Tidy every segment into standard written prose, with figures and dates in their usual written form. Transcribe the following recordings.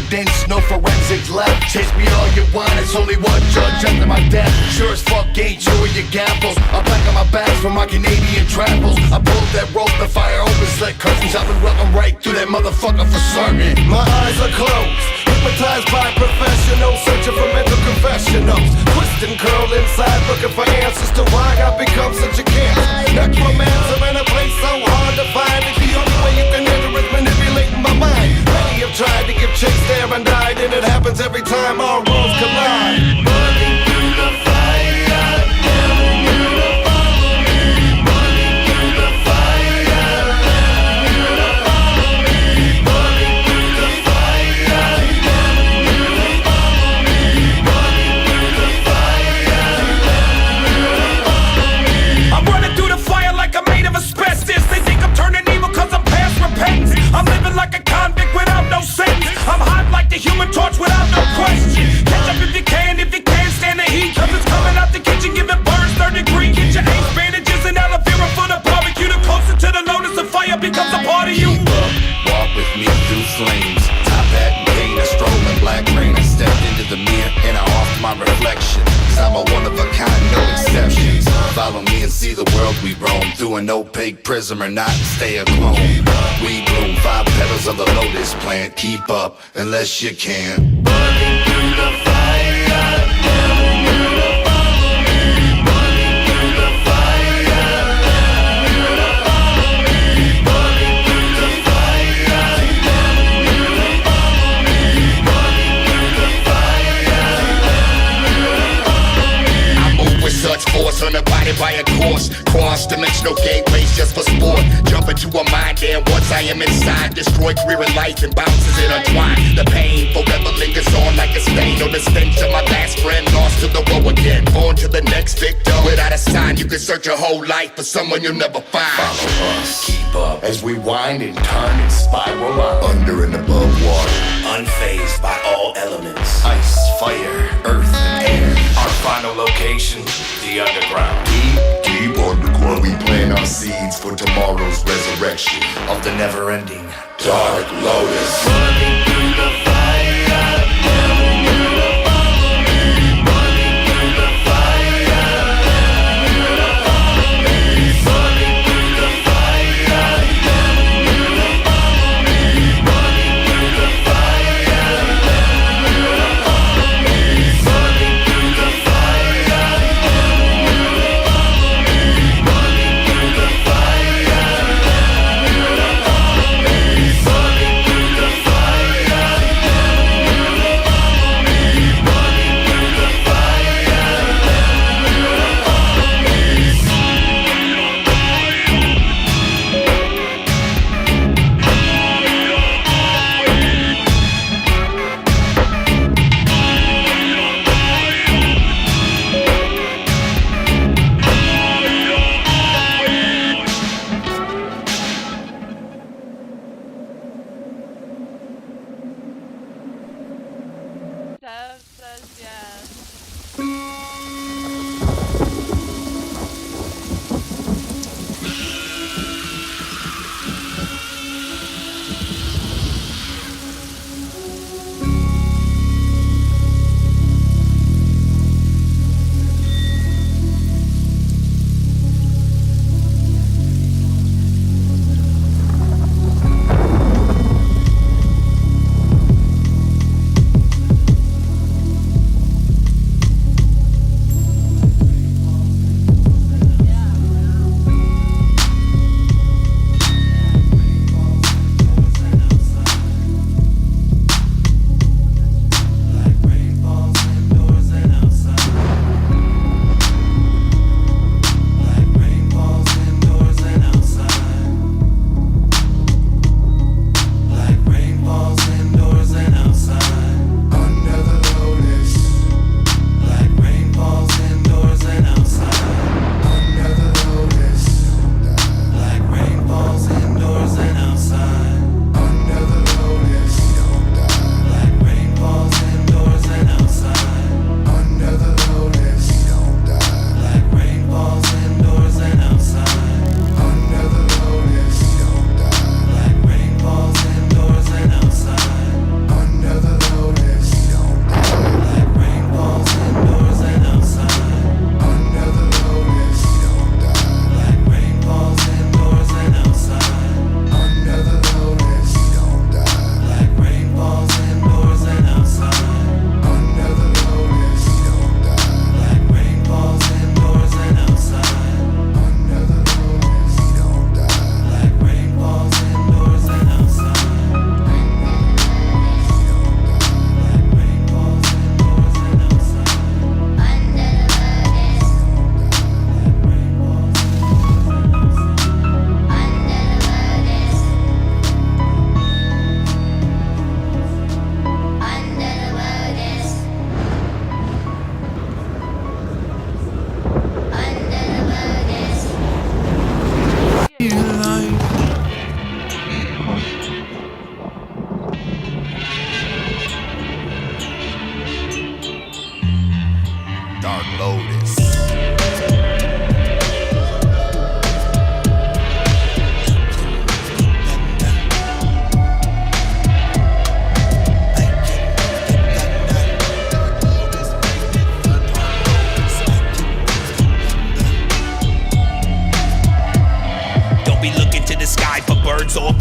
evidence, no forensics left. Chase me all you want, it's only one judge after my death. Sure as fuck ain't you or your gambles. I'm back on my bags from my Canadian travels. I pulled that rope, the fire open, slit curtains. I've been welcome right through that motherfucker for certain. My eyes are closed, hypnotized by professionals, searching for mental confessionals. Twist and curl inside, looking for answers to why I become such a cancer. Necromancer in a place so hard to find. It's the only way you can enter is manipulating my mind. Many have tried to give chase there and died, and it happens every time our worlds collide. Running through the fire, telling you to follow me. Running through the fire, telling you to follow me. Running through the fire, telling you to follow me. Running through the fire, telling you to follow me. I'm running through the fire like I'm made of asbestos. They think I'm turning evil cause I'm past repentance. I'm living like a convict without no sentence. I'm hot like the Human Torch without no question. Catch up if you can stand the heat. Cause it's coming out the kitchen, give it burns 3rd degree. Get your ace bandages and aloe vera for the barbecue. The closer to the lotus, the fire becomes a part of you. Walk with me through flames. Top hat and cane, a strolling black rain. I stepped into the mirror and I offed my reflection. Cause I'm a one of a kind, no exceptions. Follow me and see the world we roam. Through an opaque prism or not, stay a clone. We bloom 5 petals of the lotus plant. Keep up unless you can. Running through the fire, telling you to follow me. Running through the fire, telling you to follow me. Running through the fire, telling you to follow me. Running through the fire, telling you to follow me. I move with such force, unabided by a course. Cross-dimensional gateways just for sport. Jump into a mind, and once I am inside, destroy career and life and bounces intertwine. The pain forever lingers on like a stain on the stench of my last friend. Lost to the woe again, on to the next victim. Without a sign, you can search your whole life for someone you'll never find. Follow us, keep up, as we wind and turn and spiral out. Under and above water, unfazed by all elements. ice, fire, earth, and air. Our final location, the underground. Deep underground, we plant our seeds for tomorrow's resurrection Of the never-ending Dark Lotus. Running through the fire, telling you to follow me. Running through the fire, telling you to follow me. Running through the fire, telling you to follow me. Running through the fire, telling you to follow me. Running through the fire, telling you to follow me. Running through the fire, telling you to follow me. Running through the fire.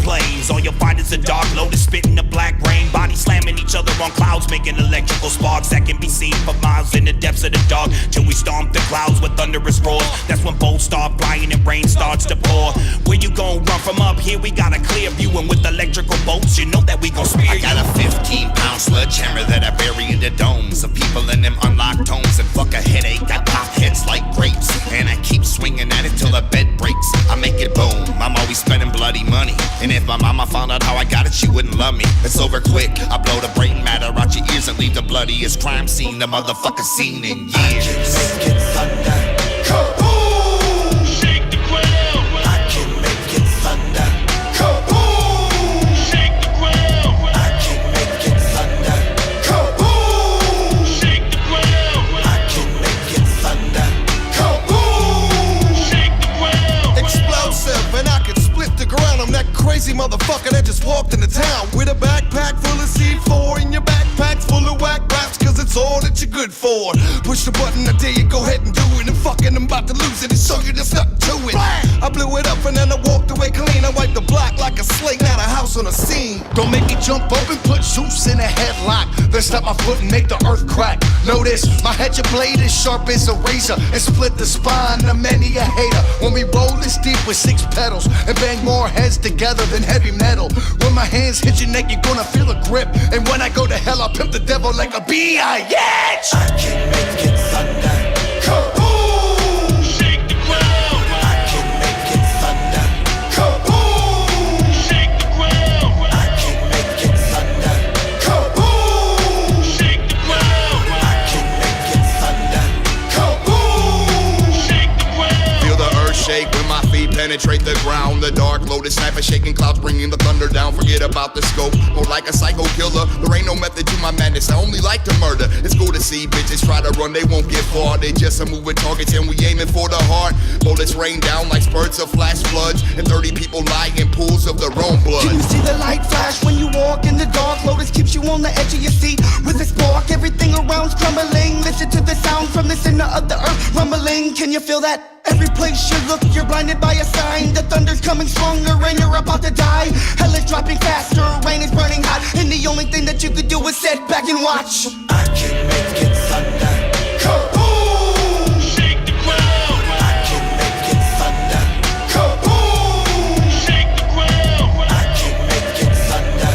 flames. All you'll find is a dark lotus spitting the black rain. Bodies slamming each other on clouds, making electrical sparks that can be seen for miles in the depths of the dark. Till we stomp the clouds with thunderous roars. That's when bolts start flying and rain starts to pour. Where you gon' run from up here? We got a clear view, and with electrical bolts, you know that we gon' spear you. I got a 15-pound sledgehammer that I bury in the domes of people in them unlocked homes. And fuck a headache, I pop heads like grapes. And I keep swinging at it till the bed breaks. I make it boom, I'm always spending bloody money. And if my mama found out how I got it, she wouldn't love me. It's over quick, I blow the brain matter out your ears and leave the bloodiest crime scene the motherfucker seen in years. I can make it thunder, kaboom! Shake the ground. I can make it thunder, kaboom! Shake the ground. I can make it thunder, kaboom! Shake the ground. I can make it thunder, kaboom! Shake the ground. Explosive, and I can split the ground. I'm that crazy motherfucker that just walked into town with a backpack full of C4 in your backpack's full of whack raps, cause it's all that you're good for. Push the button, I dare you, go ahead and do it. And fucking I'm about to lose it and show you there's nothing to it. I blew it up and then I walked away clean. I wiped the block like a slate, not a house on a scene. Don't make me jump up and put Zeus in a headlock. Then stop my foot and make the earth crack. Notice my hedge blade is sharp as a razor and split the spine of many a hater. When we roll this deep with 6 pedals and bang more heads together than heavy metal. When my hands hit your neck, you're gonna feel a grip. And when I go to hell, I'll pimp the devil like a bitch. I can make it thunder, kaboom! Shake the ground. I can make it thunder, kaboom! Shake the ground. I can make it thunder, kaboom! Shake the ground. I can make it thunder, kaboom! Shake the ground. Feel the earth shake when my feet penetrate the ground. The dark lotus sniper shaking clouds, bringing the thunder down. Forget about the scope, more like a psycho killer. There ain't no method to my madness, I only like to murder. It's cool to see bitches try to run, they won't get far. They just a moving targets and we aiming for the heart. Bullets rain down like spurts of flash floods, and 30 people lie in pools of their own blood. Can you see the light flash when you walk in the dark? Lotus keeps you on the edge of your seat with a spark. Everything around's crumbling. Listen to the sound from the center of the earth rumbling. Can you feel that? Every place you look, you're blinded by a sign. The thunder's coming stronger and you're about to die. Hell is dropping faster, rain is burning hot, and the only thing that you could do is sit back and watch. I can make it thunder, kaboom! Shake the ground. I can make it thunder, kaboom! Shake the ground. I can make it thunder,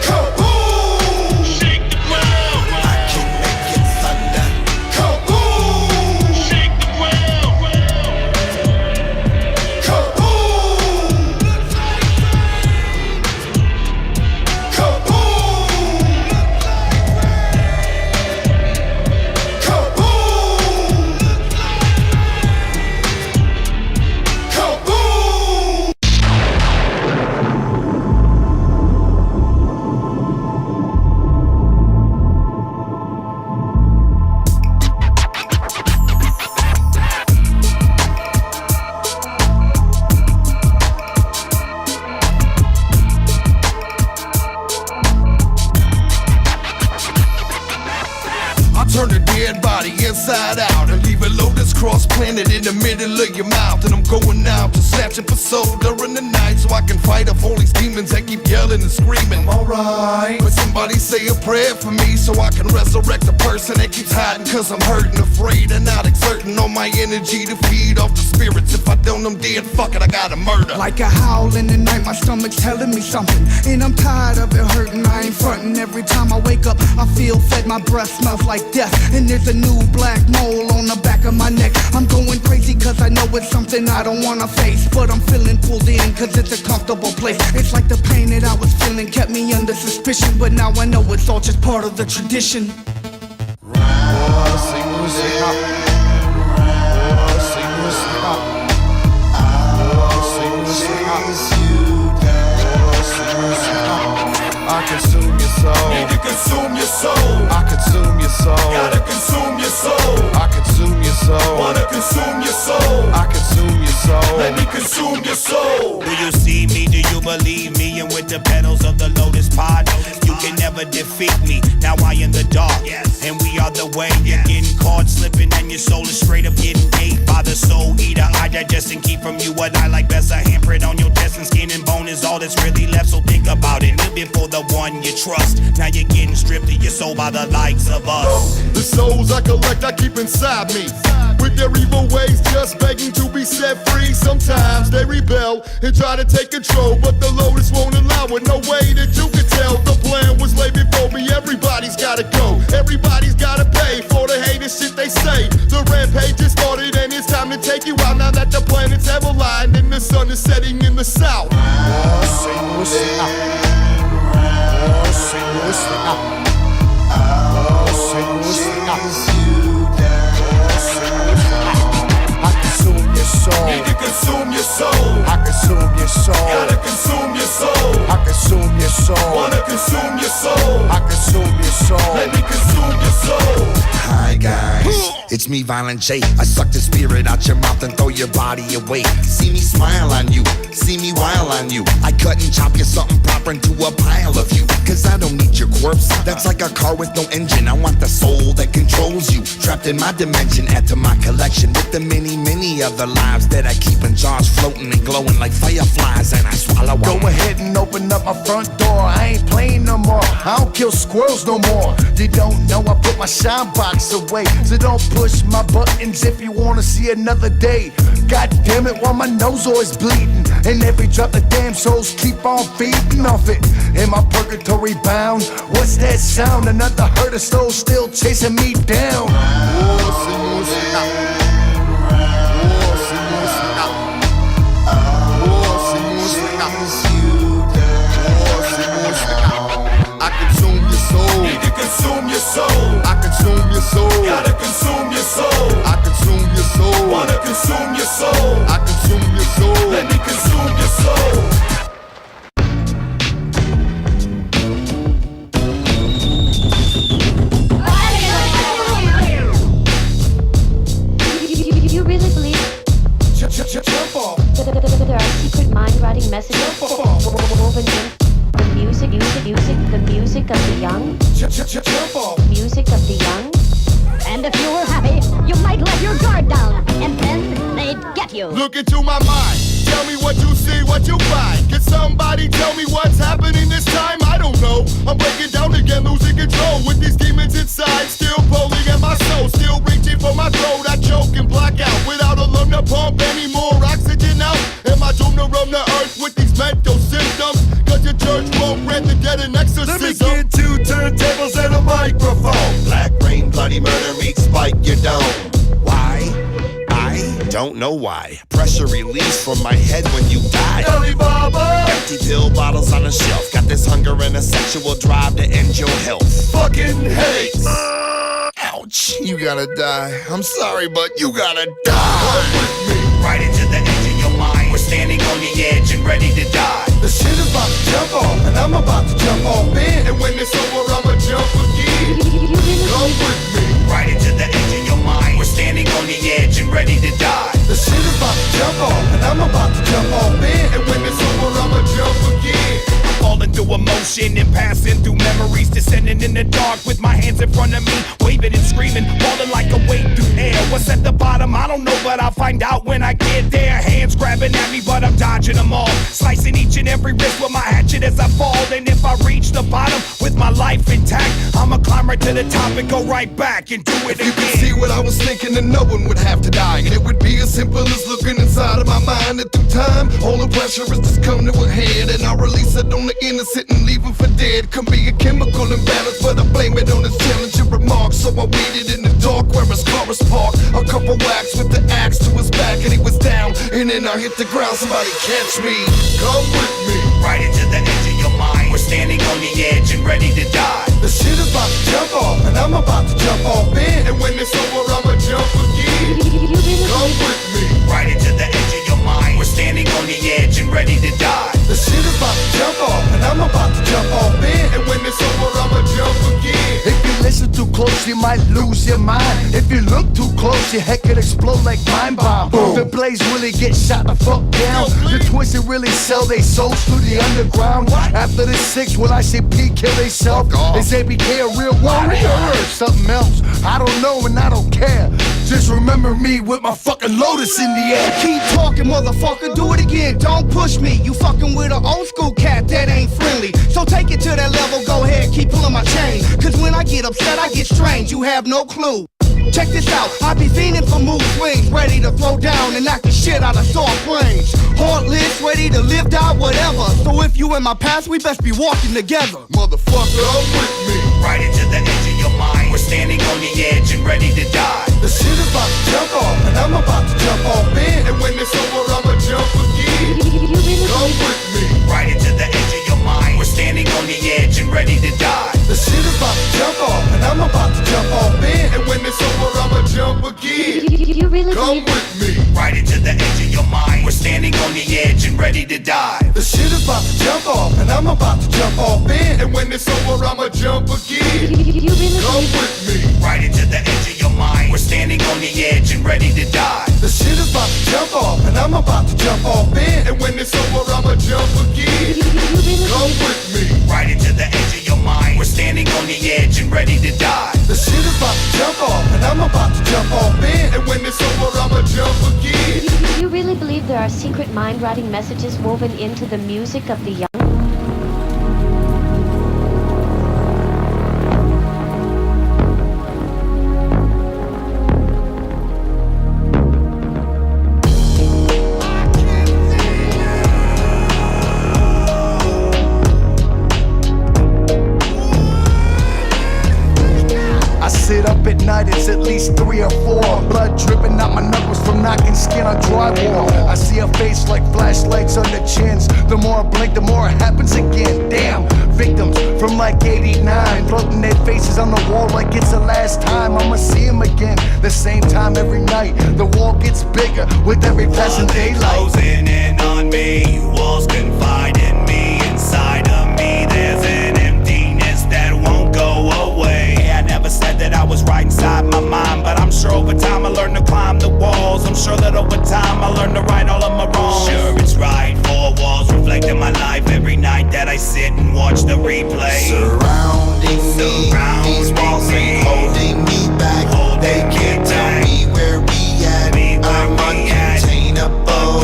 kaboom! Shake the ground. I can make it thunder, kaboom! Shake the ground. Kaboom! Turn a dead body inside out and leave a lotus cross planted in the middle of your mouth. And I'm going out to snatch it for soul during the night, so I can fight off all these demons that keep yelling and screaming. I'm alright, but somebody say a prayer for me so I can resurrect the person that keeps hiding, cause I'm hurting, afraid, and not exerting all my energy to feed off the spirits. If I don't, I'm dead, fuck it, I gotta murder. Like a howl in the night, my stomach's telling me something, and I'm tired of it hurting. I ain't frontin'. Every time I wake up, I feel fed, my breath smells like death, and there's a new black mole on the back of my neck. I'm going crazy cause I know it's something I don't wanna face, but I'm feeling pulled in cause it's a comfortable place. It's like the pain that I was feeling kept me under suspicion, but now I know it's all just part of the tradition. I consume your soul. Need to consume your soul. I consume your soul. Gotta consume your soul. I consume your soul. Wanna consume your soul. I consume your soul. Let me consume your soul. Do you see me? Do you believe me? And with the petals of the lotus pod, you can never defeat me. Now I in the dark, and we are the way. You're getting caught slipping, and your soul is straight up getting ate by the soul eater. I digest and keep from you what I like best. A handprint on your chest and skin and bone is all that's really left. So think about it, live before the one you trust. Now you're getting stripped of your soul by the likes of us. The souls I collect, I keep inside me. With their evil ways, just begging to be set free. Sometimes they rebel and try to take control, but the Lotus won't allow it. No way that you can tell. The plan was laid before me. Everybody's gotta go. Everybody's gotta pay for the haters shit they say. The rampage has started and it's time to take you out. Now that the planets have aligned and the sun is setting in the south. Need to consume your soul. I consume your soul. Gotta consume your soul. I consume your soul. Wanna consume your soul. I consume your soul. Let me consume your soul. Hi guys, it's me, Violent J. I suck the spirit out your mouth and throw your body away. See me smile on you, see me while on you. I cut and chop you something proper into a pile of you. Cause I don't need your corpse, that's like a car with no engine. I want the soul that controls you, trapped in my dimension. Add to my collection with the many other lives that I keep in jars, floating and glowing like fireflies. And I swallow Go them. ahead and open up my front door. I ain't playing no more. I don't kill squirrels no more. You don't know I put my shine box away. So don't push my buttons if you wanna see another day. God damn it, while my nose always bleeding. And every drop of damn souls keep on feeding off it. Am I purgatory bound? What's that sound? Another herd of souls still chasing me down. I consume your soul. Need to consume your soul. I consume your soul. Gotta consume your soul. I consume your soul. Wanna consume your soul. I consume your soul. Let me consume your soul. You really believe Jump off. that there are secret mind-writing messages woven in the music of the young? Jump off. Music of the young? And if you were happy, you might let your guard down, and then they'd get you. Look into my mind. Tell me what you see, what you find. Can somebody tell me what's happening this time? I don't know. I'm breaking down again, losing control with these demons inside. Still pulling at my soul, still reaching for my throat. I choke and black out without a lung to pump any more oxygen out. Am I doomed to roam the earth with these mental symptoms? Cause your church won't grant the dead an exorcism. Let me get 2 turntables and a microphone. Black rain, bloody murder meets spike your dome. Why? I don't know why. Pressure release from my head when you die. Alibaba. Empty pill bottles on a shelf. Got this hunger and a sexual drive to end your health. Fucking headaches. Ouch, you gotta die. I'm sorry, but you gotta die. Right into the edge of your mind. We're standing on the edge and ready to die. The shit is about to jump off, and I'm about to jump off in. And when it's over, I'ma jump again. You really Come believe with me. Right into the edge of your mind. We're standing on the edge and ready to die. The shit is about to jump off, and I'm about to jump off in. And when it's over, I'ma jump again. Falling through emotion and passing through memories, descending in the dark with my hands in front of me, waving and screaming, falling like a weight through air. What's at the bottom? I don't know, but I'll find out when I get there. Hands grabbing at me, but I'm dodging them all, slicing each and every wrist with my hatchet as I fall. And if I reach the bottom with my life intact, I'ma climb right to the top and go right back and do it You can again. see what I was thinking, and no one would have to die. And it would be as simple as looking inside of my mind. And through time, all the pressure has just come to a head. And I release it on the innocent and leave them for dead. Can be a chemical imbalance, but I blame it on his challenging remarks. So I waited in the dark where his car was parked. A couple whacks with the axe to his back, and he was down. And then I hit the ground, somebody catch me. Come with me. Right into the edge of your mind. We're standing on the edge and ready to die. The shit is about to jump off, and I'm about to jump off in. And when it's over, I'ma jump again. You really Come believe with me. Right into the edge of your mind. We're standing on the edge and ready to die. The shit is about to jump off, and I'm about to jump off in. And when it's over, I'ma jump again. If you listen too close, close, you might lose your mind. If you look too close, your head could explode like time bomb. The blaze really get shot the fuck down. The twisted really sell they souls through the underground. After the 6, will I see P kill theyself? Is ABK a real warrior or something else? I don't know and I don't care. Just remember me with my fucking Lotus in the air. Keep talking, motherfucker, do it again. Don't push me. You fucking with an old school cat that ain't friendly. So take it to that level, go ahead, keep pulling my chain. Cause when I get upset, I get strange. You have no clue. Check this out, I be fiending for mood swings, ready to throw down and knock the shit out of soft brains. Heartless, ready to live, die, whatever. So if you in my past, we best be walking together. Motherfucker, I'm with me. Right into the edge of your mind. We're standing on the edge and ready to die. The shit is about to jump off, and I'm about to jump off in. And when it's over, I'ma jump again. You really Come believe with me. Right into the edge of your mind. We're standing on the edge and ready to die. The shit is about to jump off, and I'm about to jump off in. And when it's over, I'ma jump again. you really Come believe with me. Right into the edge of your mind. We're standing on the edge and ready to die. The shit is about to jump off, and I'm about to jump off in. And when it's over, I'ma jump again. you really Come believe with me. Right into the edge of your mind. We're standing on the edge and ready to die. The shit is about to jump off, and I'm about to jump off in. And when it's over, I'ma jump again. you really Come believe with me. Right into the edge of your mind. We're standing on the edge and ready to die. The shit is about to jump off, and I'm about to jump off in. And when it's over, I'ma jump again. you really believe there are secret mind-writing messages woven into the music of the young? I sit up at night, it's at least 3 or 4. Blood dripping out my knuckles from knocking skin on drywall. I see a face like flashlights on the chins. The more I blink, the more it happens again. Damn, victims from like 89, floating their faces on the wall like it's the last time I'ma see them again. The same time every night, the wall gets bigger with every passing daylight. Closing in on me, walls confide in me. Inside of me, there's an emptiness that won't go away. I never said that I was right inside my mind, but I'm sure over time I learned to climb the walls. I'm sure that over time I learned to right all of my wrongs. Sure, it's right, 4 walls reflecting my life every night that I sit and watch the replay. Surrounding me, these walls ain't holding me back. They can't tell me where we at. I'm uncontainable.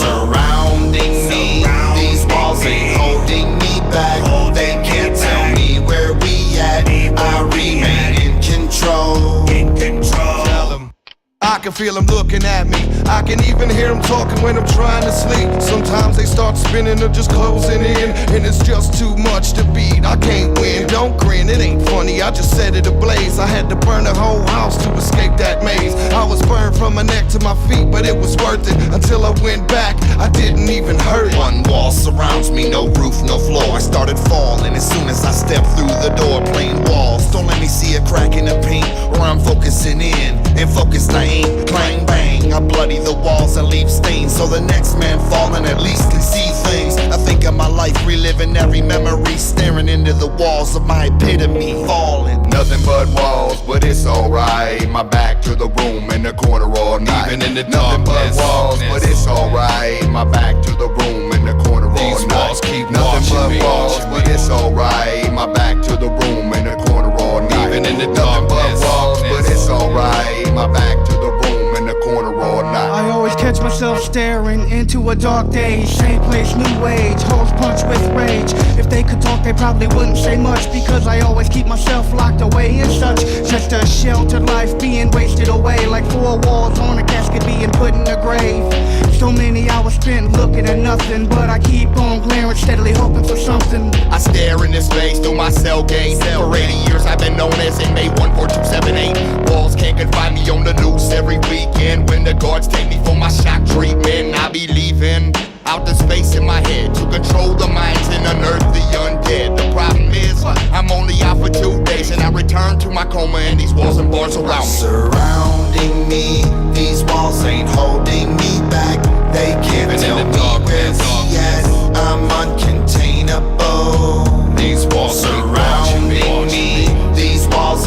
Surrounding me, these walls ain't holding me back. They can't tell me where we at. I remain in control. I can feel them looking at me. I can even hear them talking when I'm trying to sleep. Sometimes they start spinning or just closing in, and it's just too much to beat. I can't win, don't grin, it ain't funny. I just set it ablaze. I had to burn the whole house to escape that maze. I was burned from my neck to my feet, but it was worth it. Until I went back, I didn't even hurt. One wall surrounds me, no roof, no floor. I started falling as soon as I stepped through the door. Plain walls, don't let me see a crack in the paint, or I'm focusing in, and focused I ain't. Clang bang, I bloody the walls and leave stains, so the next man falling at least can see things. I think of my life, reliving every memory, staring into the walls of my epitome, falling. Nothing but walls, but it's alright. My back to the room in the corner all night. Even in the Nothing but darkness, walls, but it's alright. My back to the room in the corner all night. These walls keep Nothing watching but me, walls, watching but me. it's alright. My back to the room in the corner all night. Even in the Nothing but darkness, walls, but it's alright. My back to the room in the corner all night. I always catch myself staring into a dark daze. Same place, new age, hoes punch with rage. If they could talk, they probably wouldn't say much, because I always keep myself locked away and such. Just a sheltered life being wasted away, like 4 walls on a casket being put in the grave. So many hours spent looking at nothing, but I keep on glaring, steadily hoping for something. I stare into space through my cell gate. For 80 years I've been known as inmate 14278. Walls can't confine me on the loose every weekend. When the guards take me for my shock treatment, I be leaving out the space in my head to control the minds and unearth the undead. The problem is I'm only out for 2 days, and I return to my coma and these walls and bars around me. Surrounding me, these walls ain't holding me back. They can't Even in tell the me where darkness, we at. I'm uncontainable. These walls keep Surrounding watching me, these walls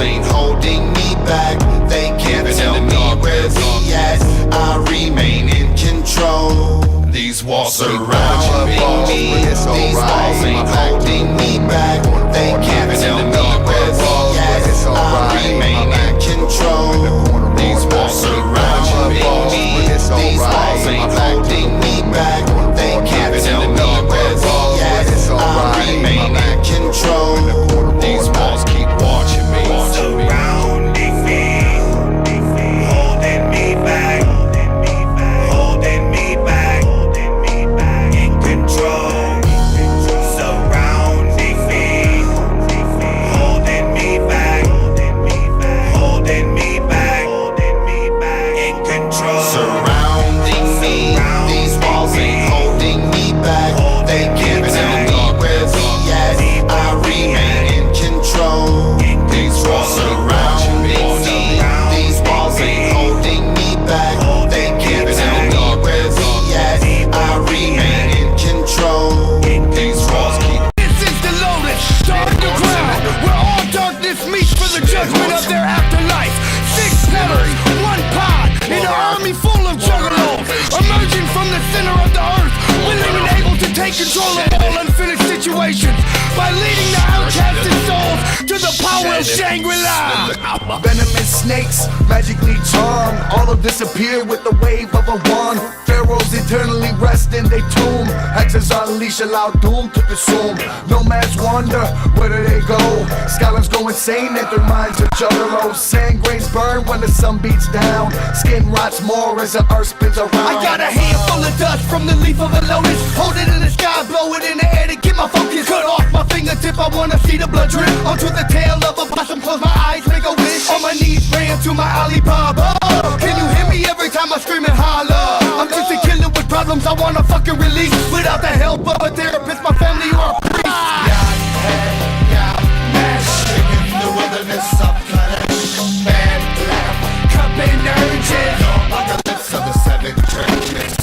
situations by leading the outcasted souls to the power of Shangri-La. Venomous snakes, magically charmed, all of this appeared with the wave of a wand. Pharaohs eternally rest in their tomb. Hexes unleash, allow doom to consume. Nomads wander, where do they go? Scholars go insane if their minds are juggalos. Sand grains burn when the sun beats down. Skin rots more as the earth spins around. I got a handful of dust from the leaf of a lotus. Hold it in the sky, blow it in the air to get my focus. Cut off my fingertip, I wanna see the blood drip onto the tail of a blossom. Close my eyes, make a wish. On my knees, praying to my Alibaba. Can you hear me every time I scream and holler? I'm just a killer with problems I wanna fucking release. Without the help of a therapist, my family or a priest. In the wilderness of Kadesh, man, lamb, cup and urges. Apocalypse of the seven churches.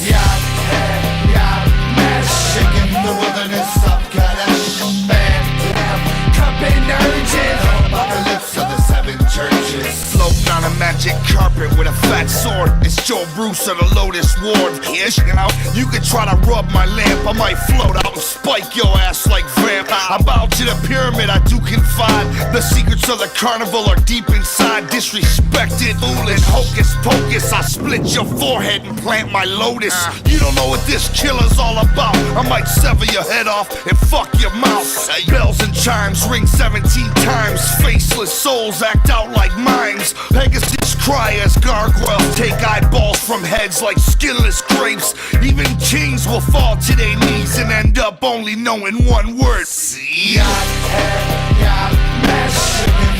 In the wilderness of Kadesh, man, lamb, cup and urges. Apocalypse of the seven churches. Floating on a magic carpet with a fat sword. It's Joe Bruce of the Lotus Ward. Ish, you know, you could try to rub my lamp. I might float out and spike your ass like vamp. I bow to the pyramid, I do confide. The secrets of the carnival are deep inside. Disrespected, foolish, hocus pocus. I split your forehead and plant my lotus. You don't know what this killer's all about. I might sever your head off and fuck your mouth. Bells and chimes ring 17 times. Faceless souls act out like mimes. Pegasus cry as gargoyles take eyeballs from heads like skinless grapes. Even kings will fall to their knees and end up only knowing one word. See? In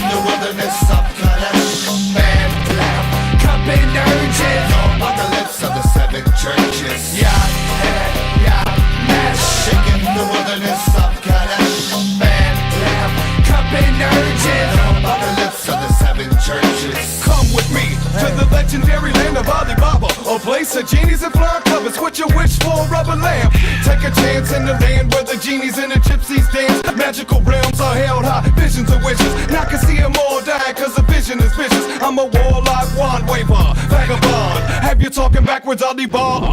the wilderness of Kadesh, man, lamb, cup and urges. Apocalypse of the seven churches. In the wilderness of Kadesh, man, lamb, cup and urges. Apocalypse of the seven churches. Come with me to the legendary land of Alibaba, a place of genies and flying covers. What you wish for, rubber lamp? Take a chance in the land where the genies and the gypsies dance. Magical realms are held high, visions of wishes. And I can see them all die, cause the vision is vicious. I'm a warlock, wand waver, vagabond. Have you talking backwards, Alibaba?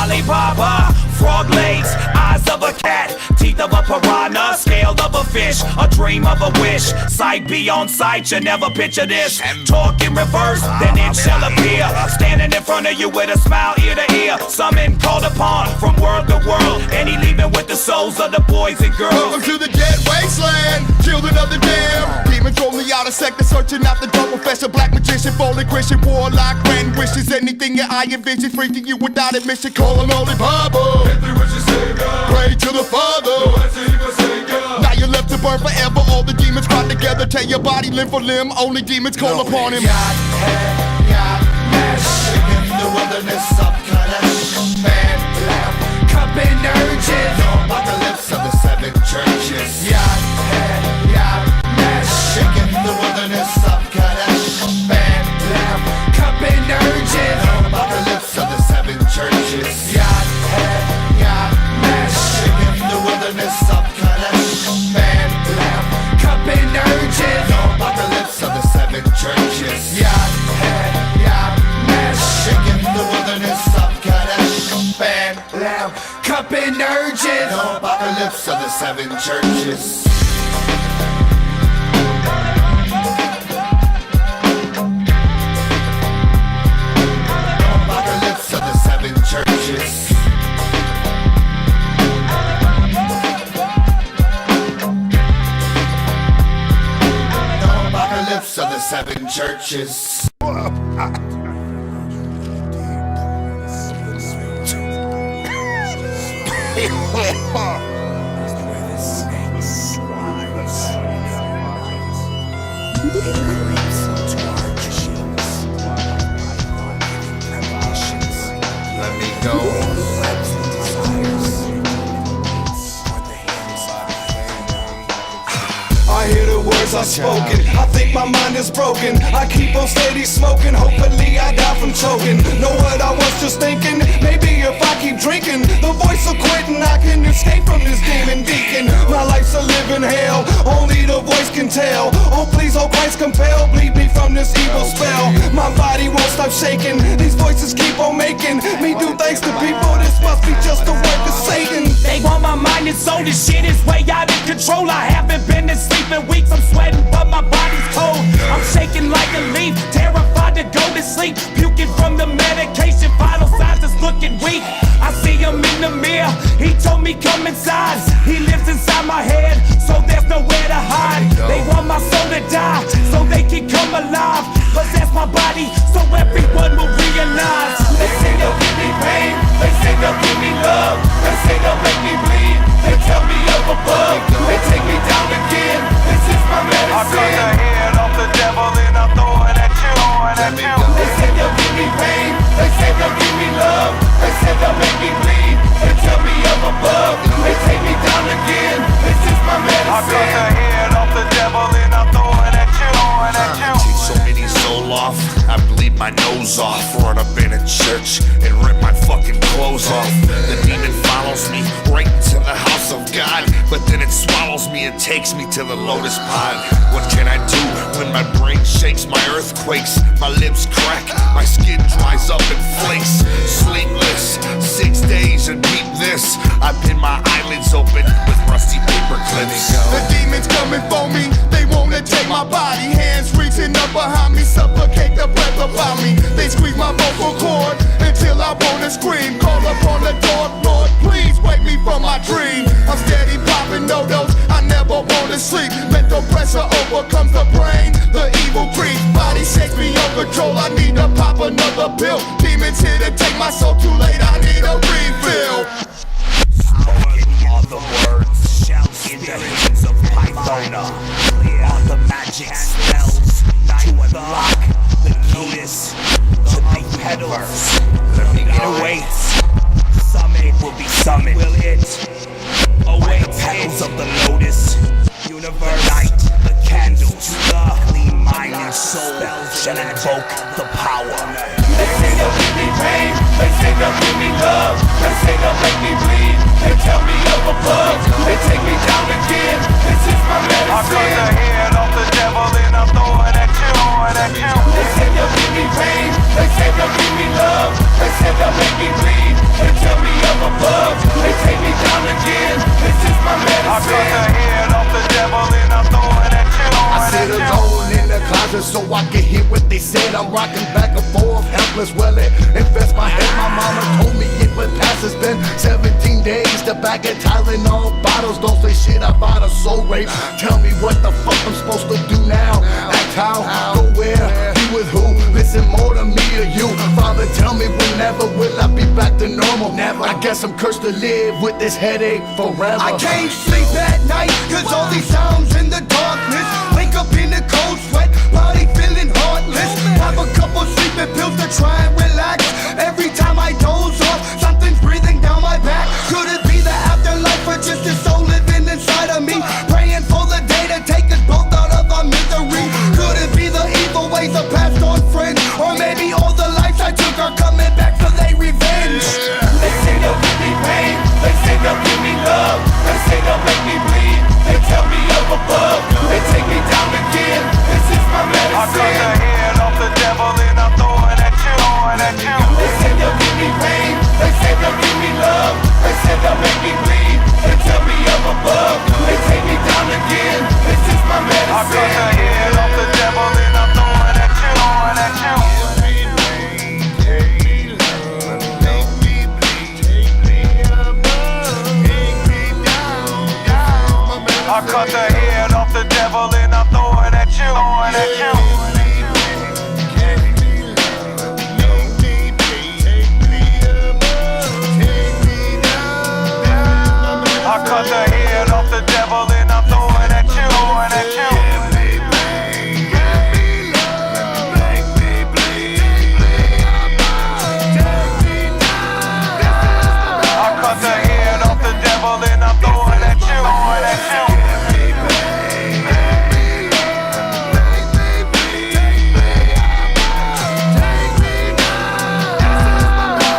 Alibaba, frog legs, eyes of a cat, teeth of a piranha, scale of a fish, a dream of a wish. Sight beyond sight, you never picture this. Talk in reverse, then it shall appear. Standing in front of you with a smile ear to ear. Summoned, called upon from world to world. And he leaving with the souls of the boys and girls. Welcome to the dead wasteland, children of the damned. Demons from the outer sector, searching out the dark professor. Black magician, fallen Christian, warlock, grand wishes. Anything your eye envisions, freaking you without admission. Call him Holy Bible. Pray to the Father. Now you're left to burn forever. All the demons cry together. Tear your body limb for limb. Only demons call upon him. In the wilderness of Kadesh, man, lamb, cup and urges. Apocalypse of the seven churches. In the wilderness of Kadesh, man, lamb, cup and urges. Apocalypse of the seven churches. In the wilderness of Kadesh, man, lamb, cup and urges. Apocalypse of the seven churches. In the wilderness of Kadesh, man, lamb, cup and urges. Apocalypse of the seven churches. Apocalypse of the seven churches. Apocalypse of the seven churches. Let me go. I hear the words I've spoken. I think my mind is broken. I keep on steady smoking. Hopefully I die from choking. Know what I was just thinking? Maybe if I keep drinking, the voice will quit and I can escape from this demon deacon. My life's a living hell. Only the voice can tell. Oh please, oh Christ, compel, bleed me from this evil spell. My body won't stop shaking. These voices keep on making me do things to people. This must be just the work of Satan. They want my mind is So this shit is way out of control. I haven't been to sleep in weeks. I'm sweating, but my body's cold. I'm shaking like a leaf, terrified to go to sleep. Puking from the medication, vital signs is looking weak. I see him in the mirror, he told me come inside. He lives inside my head, so there's nowhere to hide. They want my soul to die, so they can come alive. Possess my body, so everyone will realize. They say they'll give me pain, they say they'll give me love. They say they'll make me bleed, they tell me up above. They take me down again, this is my medicine. I cut the head off the devil and I throw it at you. They say they'll give me pain, they say they'll give me love. They say they'll make me bleed, they tell me up above. They take me down again, this is my medicine. I cut the head off the devil and I throw it at you. Take so many soul off, I bleed my nose off. Run up in a church and rip my fucking clothes off. The demon follows me right into the house of God, but then it swallows me and takes me to the lotus pond. What can I do when my brain shakes, my earth quakes, my lips crack, my skin dries up and flakes? Sleepless, 6 days and beat this. I pin my eyelids open with rusty paper clips. The demons coming for me, they wanna take my body. Hands reaching up behind me, suffocate the breath about me. They squeeze my vocal cord until I wanna scream. Call upon the dark Lord, please wake me from my dream. I'm steady popping no-dos, I never wanna sleep. Mental pressure overcomes the brain, the evil creeps. Body shakes me on control, I need to pop another pill. Demons here to take my soul, too late, I need a refill. All the words shall in the hands of Python. All the magic spells to unlock the keys to the petals. It awaits. Summit will be summoned. Will it await the petals of the lotus? Universe, light the candles. The clean mind and soul shall invoke the power. They say they'll give me pain, they say they'll give me love. They say they'll make me bleed, they tell me up above. They take me down again, this is my medicine. I cut the head off the devil and I throw it at you. They say they'll give me pain, they say they'll give me love. They say they'll make me bleed, they tell me up above. They take me down again, this is my medicine. I cut the head off the devil and I throw it at you. I sit alone in the closet so I can hear what they said. I'm rocking back and forth, helpless, well it infests my head. My mama told me it would pass. It's been 17 days. The bag of Tylenol bottles don't say shit about a soul rape. Tell me what the fuck I'm supposed to do now. Act how, go where, be with who. Listen more to me or you. Father, tell me whenever will I be back to normal. Never. I guess I'm cursed to live with this headache forever. I can't sleep at night cause all these sounds in the darkness. Wake up in the cold sweat, body feeling heartless. Have a couple sleeping pills to try and relax. Every time I doze off, something's breathing down my back. Could it be the afterlife or just a soul living inside of me? Praying for the day to take us both out of our misery. Could it be the evil ways of past on friends? Or maybe all the lives I took are coming back for they revenge? They say they'll give me pain, they say they'll give me love. They say they'll make me bleed, they tell me up above. They take me down again, this is my medicine. I cut the head off the devil and I throw it at you. They say they'll give me pain, they say they'll give me love. They say they'll make me bleed, they tell me up above. They take me down again, this is my medicine. I cut the head off the devil and I throw it at you. I cut the head off the devil and I throw it at you. I cut the head off the devil and I throw it at you. I cut the head off the devil and I throw it at you.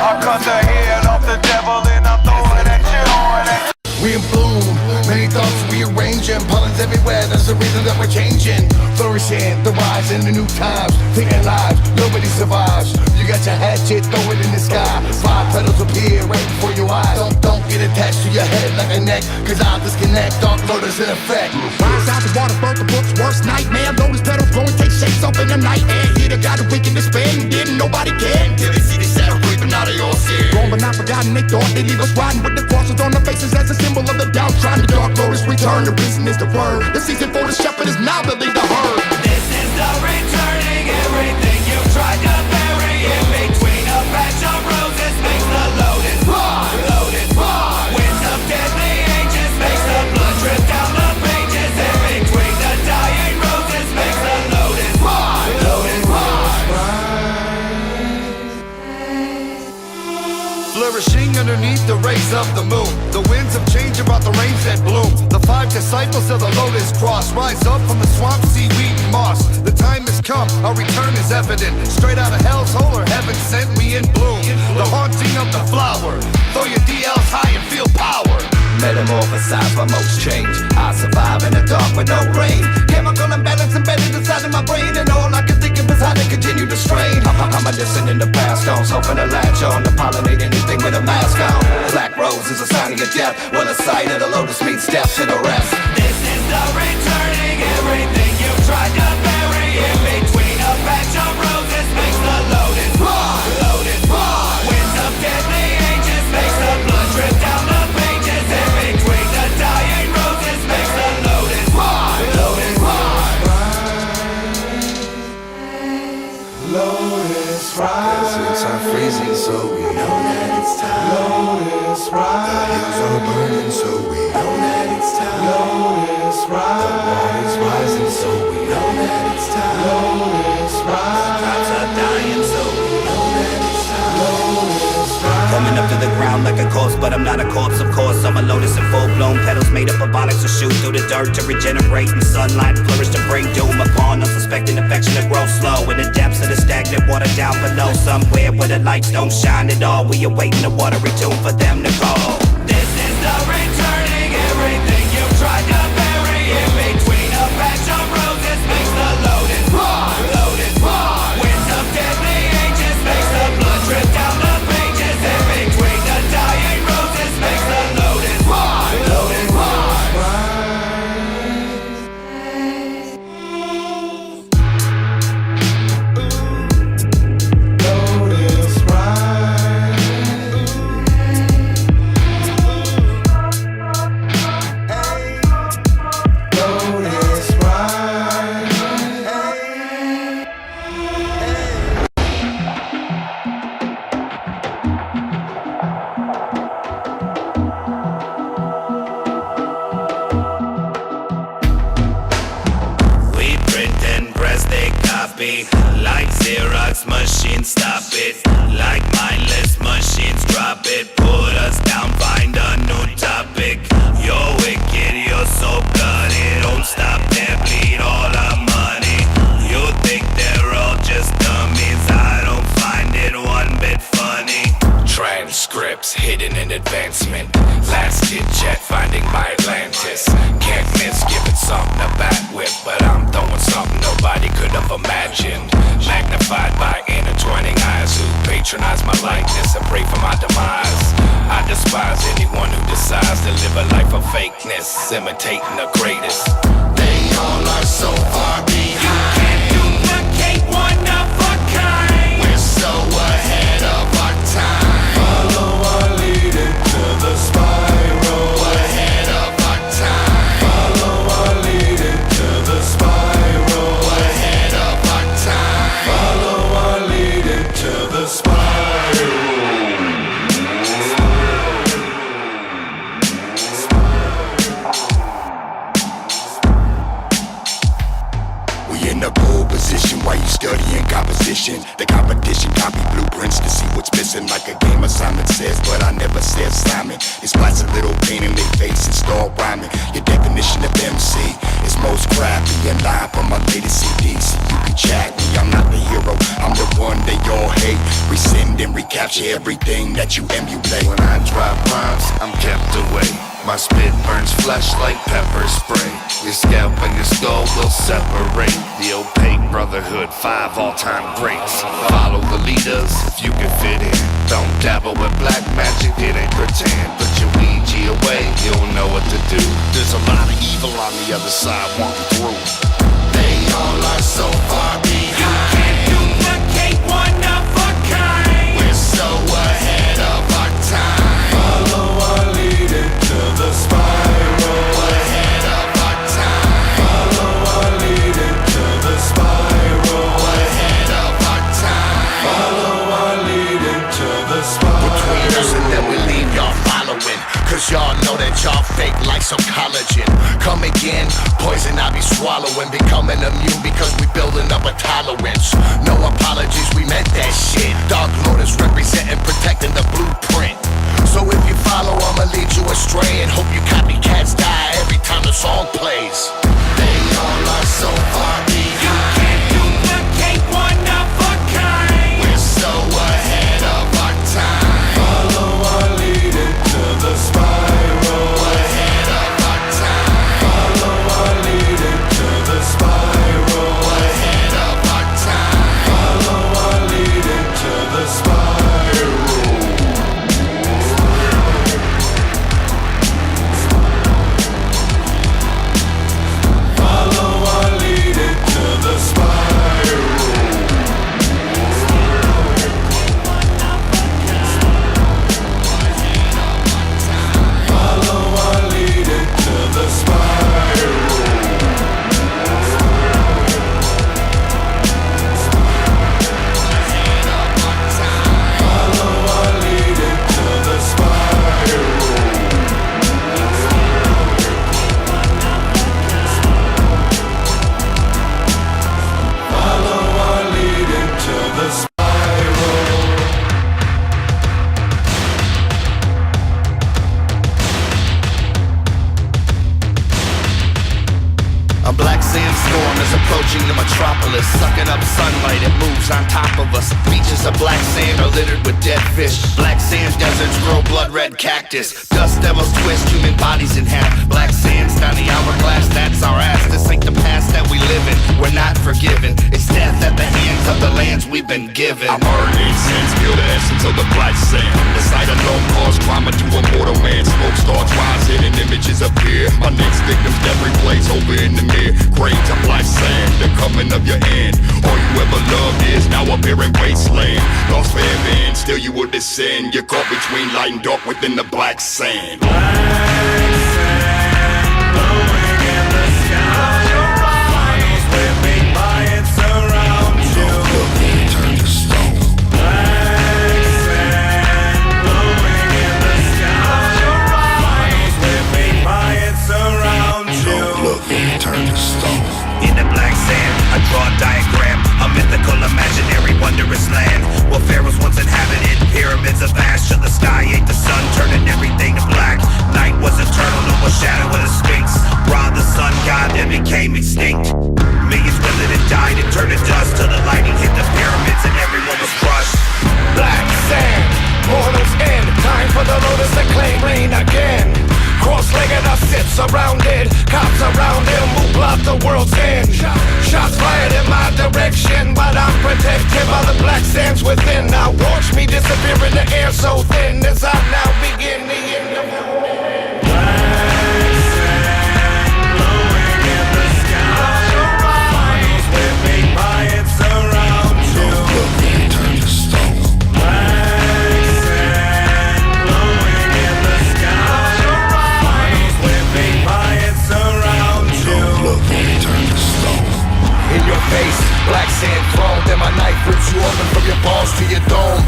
I cut the head off the devil and I throw it at you. We in blue bloom. Many thoughts rearranging, pollens everywhere, there's a reason that we're changing. Flourishing, the rise in the new times. Thinking lives, nobody survives. You got your hatchet, throw it in the sky. 5 petals appear right before your eyes. Don't get attached to your head like a neck, cause I'll disconnect, dark lotus in effect. Rise out the water, burnt the book's worst nightmare. Lotus petals blowing, take shapes up in the night air. Hit got a week in despair and didn't nobody care. Till they see the shadow creeping out of your skin. Gone but not forgotten, they thought they leave us riding with the crosses on their faces as a symbol of the downtrodden. The dark lotus return, the reason is the word. The season for the shepherd is now to lead the herd. This is the returning, everything you tried to bury in between a patch of roses makes the lotus rise. Lotus rise. Winds of deadly ages makes the blood drip down the pages. In between the dying roses makes the lotus rise. Lotus rise. Flourishing underneath the rays of the moon. The winds of change about the rains that bloom. The 5 disciples of the lotus cross rise up from the swamp, seaweed and moss. The time has come, our return is evident. Straight out of hell's hole or heaven sent, we in bloom. The haunting of the flower. Throw your DLs high and feel power. Metamorphosize for most change. I survive in the dark with no rain. Chemical imbalance embedded inside of my brain, and all I can think of is how to continue to strain. I'm a descendant of past stones, hoping to latch on to pollinate anything with a mask on. Black rose is a sign of your death. Well, the sight of the lotus means death to the rest. This is the returning, everything you tried to bury in between a patch of roses makes the lotus rise. Lotus rise. Winds of deadly ages makes the blood drip down the pages. In between the dying roses makes the lotus rise. Lotus rise. Lotus rise. Deserts are freezing, so we Know that it's time. Lotus rise. The hills are burning, so we know that it's time. Lotus rise. The water's rising, so we know that it's time. Lotus rise. Crops are dying, so we Know that it's time. Lotus rise. Coming up to the ground like a corpse, but I'm not a corpse, of course. I'm a lotus in full-blown petals made up of onyx to shoot through the dirt to regenerate in sunlight, flourish to bring doom upon unsuspecting infection to grow slow in the depths of the stagnant water down below, somewhere where the lights don't shine at all. We awaiting the watery tomb for them to call. This is the returning, everything you tried to bury in between a patch of roses makes the lotus rise. Lotus rise. Winds of deadly ages makes the blood drip down the pages. In between the dying roses makes the lotus rise. Lotus rise. Lotus rise. Lotus rise. We print and press, they copy. Like Xerox machines, stop it. Like mindless machines, drop it. Put us down, find a new topic. You're wicked, you're so bloody. Don't stop there, bleed all our money. You think they're all just dummies? I don't find it one bit funny. Transcripts hidden in advancement. Last hit jet finding my Atlantis. Can't miss giving something to bat with, but I'm throwing something nobody could have imagined. Magnified by intertwining eyes who patronize my likeness and pray for my demise. I despise anyone who decides to live a life of fakeness, imitating the greatest. They all are so far behind. Can't duplicate one of a kind. We're so ahead of our time. Follow our lead into the spiral. Ahead of our time. Follow our lead into the spiral. Ahead of our time. Follow our lead into the spiral. We in a pole position while you studying composition. The competition copy blueprints to see what's missing, like a game assignment says, but I never said Simon. It splats a little pain in their face and start rhyming. Your definition of MC is most crappy. In line for my latest CD, so you can chat me. I'm not the hero, I'm the one they all hate. Rescind and capture everything that you emulate. When I drop rhymes, I'm kept away. My spit burns flesh like pepper spray. Your scalp and your skull will separate. The opaque brotherhood, 5 all-time greats. Follow the leaders if you can fit in. Don't dabble with black magic, it ain't pretend. Put your Ouija away, you'll know what to do. There's a lot of evil on the other side walking through. They all are so far behind. You can't duplicate one of a kind. We're so ahead of our time. Follow our lead into the spiral. Ahead of our time. Follow our lead into the spiral. Ahead of our time. Follow our lead into the spiral. Between us and then we leave y'all following. Cause y'all know that y'all fake like some collagen. Come again, poison I be swallowing. Becoming immune because we building up a tolerance. No apologies, we meant that shit. Dark Lotus representing, protecting the blueprint. So if you follow, I'ma lead you astray. And hope you copycats die every time the song plays. They all are so far behind. You can't duplicate one of a kind. We're so ahead of our time. Follow our lead into the spiral. Ahead of our time. Follow our lead into the spiral. Ahead of our time. Follow our lead into the spiral. Follow our lead into the spiral. Follow our lead into the spiral. Follow our lead into the spiral. Follow our lead into the spiral. A black sandstorm is approaching the metropolis, sucking up sunlight, it moves on top of us. Beaches of black sand are littered with dead fish. Black sand deserts grow blood red cactus. Dust devils twist human bodies in half. Black sands down the hourglass, that's our ass. This ain't the past that we live in, we're not forgiven. It's death at the hands of the lands we've been given. I burn incense, feel the essence of the black sand. The sight alone caused trauma to a mortal man. Smoke starts rising and images appear. My next victim's death replays over in the mirror. Grains of black sand, the coming of your end. All you ever loved is now a barren wasteland. Lost forever and still you will descend. You're caught between light and dark within the black sand. Black sand blowing in the sky. Finals whipping by and surround you. Turn to stone. Black sand blowing in the sky. Finals whipping by and surround you. Look, turn to stone. In the black sand, I draw a diagram, a mythical, imaginary, wondrous land. Where pharaohs once inhabited, pyramids of ash till the sky ate the sun, turning everything to black. Night was eternal, no more shadow of the Sphinx. Ra, the sun god, that became extinct. Millions withered and died and turned to dust till the lightning hit the pyramids and everyone was crushed. Black sand, portals end. Time for the lotus to claim reign again. Cross-legged, I sit surrounded. Cops around him who block the world's end. Shots fired in my direction, but I'm protected by the black sands within. Now watch me disappear in the air so thin as I now begin the end of the world. Black sand blowing in the sky. Finals whipping by and surround you. Turn to stone. Black sand blowing in the sky. Finals whipping by and surround you. Turn to stone. In your face, black sand thrown. Then my knife rips you open from your balls to your dome.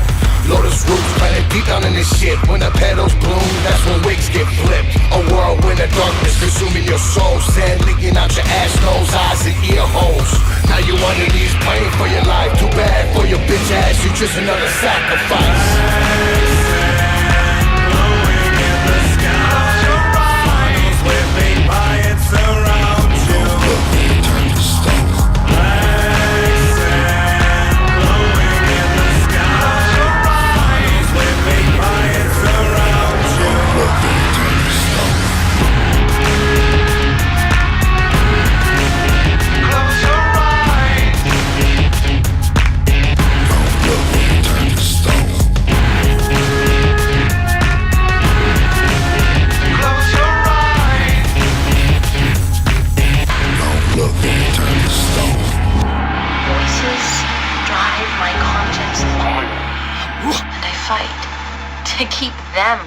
Lotus roots planted deep down in this shit. When the petals bloom, that's when wigs get flipped. A whirlwind of darkness consuming your soul. Sand leaking out your ass, nose, eyes, and ear holes. Now you under these praying for your life. Too bad for your bitch ass, you just another sacrifice. Black sand blowing in the sky. Finals whipping by and surround you. Turn to stone. Black sand blowing in the sky. to keep them.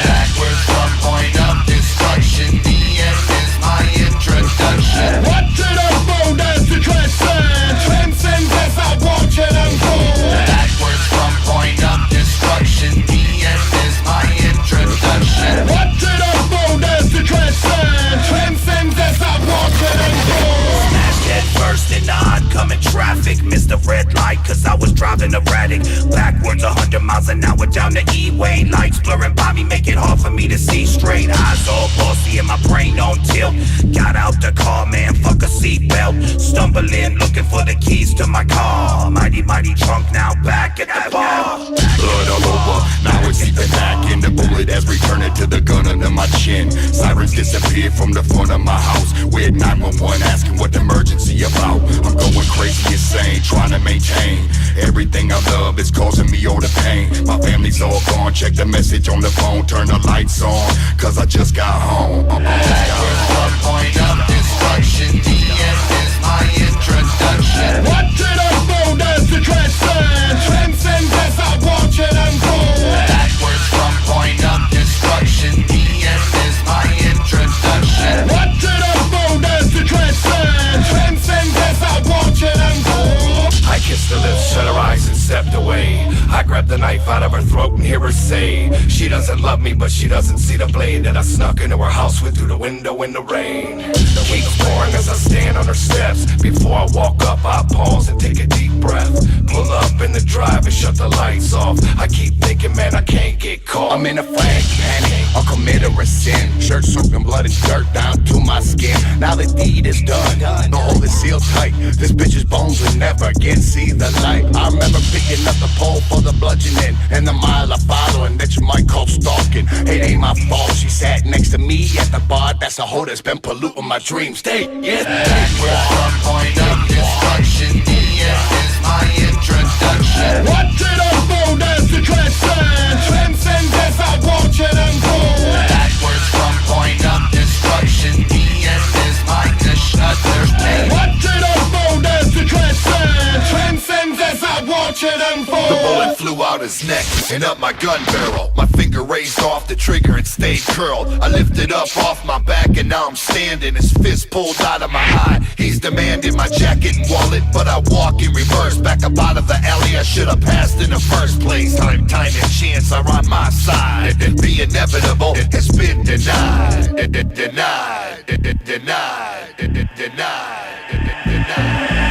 Backwards from point of destruction, the end is my introduction. What did I fold as to transcend? Transcends as I watch it unfold. Backwards from point of destruction, the end is my introduction. What did I fold as to transcend? Transcends as I watch it unfold. Smashed head first in the oncoming traffic. Missed the red light cause I was driving erratic. Backwards 100 miles an hour down the E-way. Lights blurring by me, make it hard for me to see straight. Eyes all bossy and my brain on tilt. Got out the car, man, fuck a seatbelt. Stumbling, looking for the keys to my car. Mighty, mighty drunk, now back at the bar. Blood all over, now it's even back in the bullet as returning to the gun under my chin. Sirens disappeared from the front of my house. With 911 asking what the emergency about. I'm going crazy insane, trying to maintain everything I love is causing me all the pain. My family's all gone, check the message on the phone, turn the lights on, cause I just got home. Backwards from point of destruction, the end is my introduction. What did I fold as to transcend? Transcends as I watch it unfold. Backwards from point of destruction, the end is my introduction. What did I fold as to transcend? Transcends as I watch it unfold. I kissed her lips, shut her eyes and stepped away. I grabbed the knife out of her throat and hear her say, she doesn't love me but she doesn't see the blade that I snuck into her house with through the window in the rain. The keeps pouring as I stand on her steps. Before I walk up I pause and take a deep breath. Pull up in the drive and shut the lights off. I keep thinking, man, I can't get caught. I'm in a frank panic, I'll commit a sin. Shirt soaking blood and dirt down to my skin. Now the deed is done, the hole is sealed tight. This bitch's bones will never again see the light. I remember picking up the pole for the bludgeoning and the mile of following that you might call stalking. It ain't my fault, she sat next to me at the bar. That's a hoe that's been polluting my dreams. Stay, yeah. Backwards from point of destruction, the end is my introduction. What did I fold as to transcend? Transcends as I watch it unfold. Backwards from point of destruction, the end is my introduction. What did I fold as to transcend? Transcends as I watch it unfold. The bullet flew out his neck and up my gun barrel. My finger raised off the trigger and stayed curled. I lifted up off my back and now I'm standing. His fist pulled out of my eye. He's demanding my jacket and wallet, but I walk in reverse. Back up out of the alley I should have passed in the first place. Time and chance are on my side. The inevitable has been denied. Denied.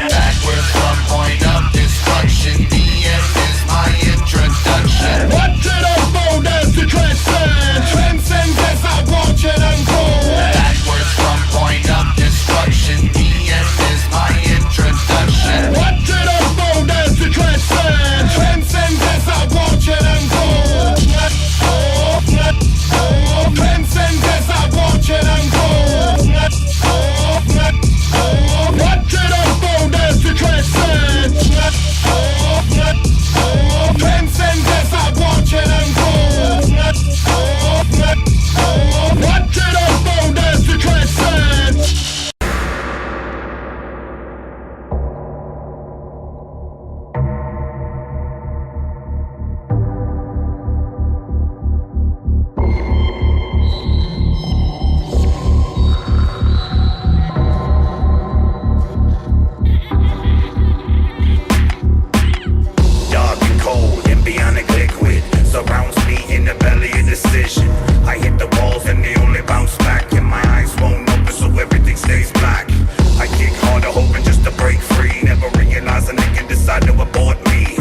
Backwards from point of destruction, the end is my introduction. What did I fold as to transcend? Transcends as I watch it unfold. Backwards from point of destruction, the end is my introduction. What did I fold as to transcend? Transcends as I watch it unfold. Transcends as I watch it unfold. What did I fold as to transcend? Transcends as I watch it unfold. What did I fold as to transcend? Dark and cold, embryonic liquid surrounds me in the belly of decision. I hit the walls and they only bounce back, and my eyes won't open so everything stays black. I kick harder hoping just to break free, never realizing they can decide to abort me.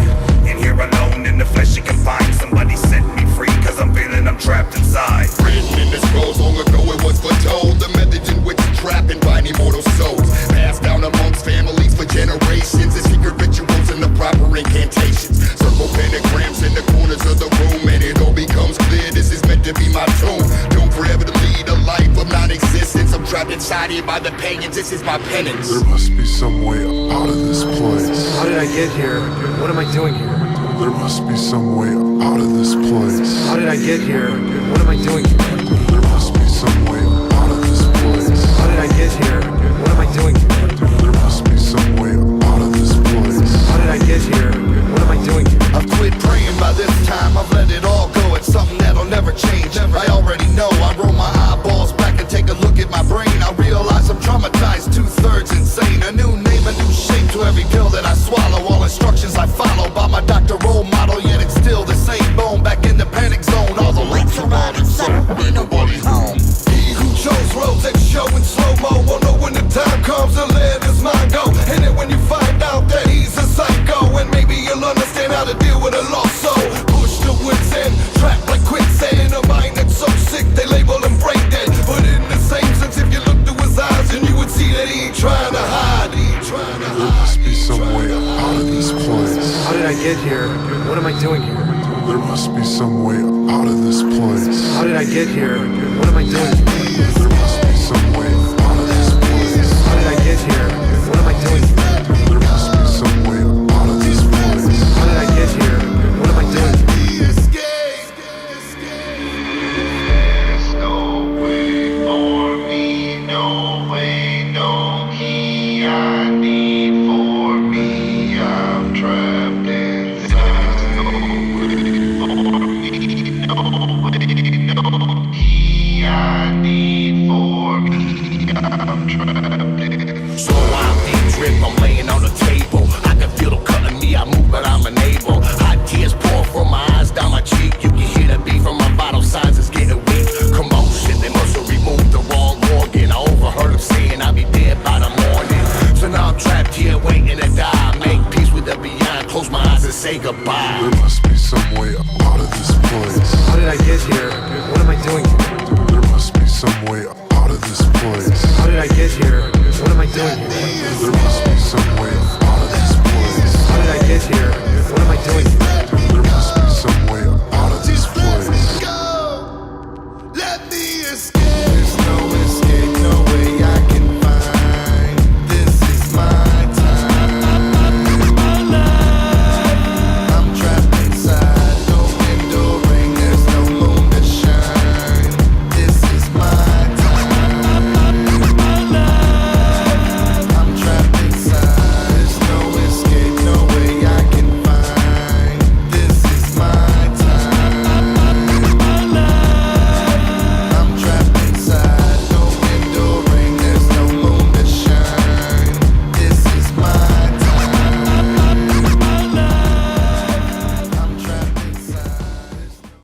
And here alone in the flesh you can find somebody set me free, cause I'm feeling I'm trapped inside. Written in the scrolls long ago it was foretold. The methods in which trap and bind immortal souls, passed down amongst families for generations. The secret rituals and the proper incantations. Circle pentagrams in the corners of the room, and it all becomes clear this is meant to be my tomb. Doomed forever to lead a life of non-existence. I'm trapped inside here by the pagans, this is my penance. There must be some way out of this place. How did I get here? What am I doing here? There must be some way out of this place. How did I get here? What am I doing here? There must be some way out of this place. How doing here? There must be some way out of this place. How did I get here? What am I doing here? I've quit praying by this time, I've let it all go. It's something that'll never change. I already know, I roll my eyeballs back and take a look at my brain. I realize I'm traumatized, 2/3 insane. A new name, a new shape to every pill that I swallow. All instructions I follow by my doctor role model, yet it's still the same bone. Back in the panic zone, all the lights are out and so ain't nobody home. He who chose roads that show in slow-mo will know when the time comes to let his mind go. And then when you find out that he's a psycho, and maybe you'll understand how to deal with a lost soul. Push to wit's end, trapped like quicksand. A mind that's so sick they label him brain dead. But in the same sense, if you look through his eyes, and you would see that he ain't trying to hide. There must be some way out of this place. How did I get here? What am I doing here? There must be some way out of this place. How did I get here? What am I doing here? There must be some way out of this place. How did I get here? What am I doing here? There must be some way out of this place. How did I get here? What am I doing here? There's no way for me, no way, no key I need for me. I'm trapped inside. No way for me, no way, no key I need for me. I'm trapped inside. So I'm deep drip, I'm laying on the table. I can feel them cutting me, I move but I'm unable. Hot tears pour from my eyes down my cheek. You can hear the beat from my vital signs, it's getting weak. Commotion, they must have removed the wrong organ. I overheard them saying I'll be dead by the morning. So now I'm trapped here waiting to die. Make peace with the beyond, close my eyes and say goodbye. There must be some way out of this place. How did I get here? What am I doing here? There must be some way out of this place. How did I get here? What am I doing here? There must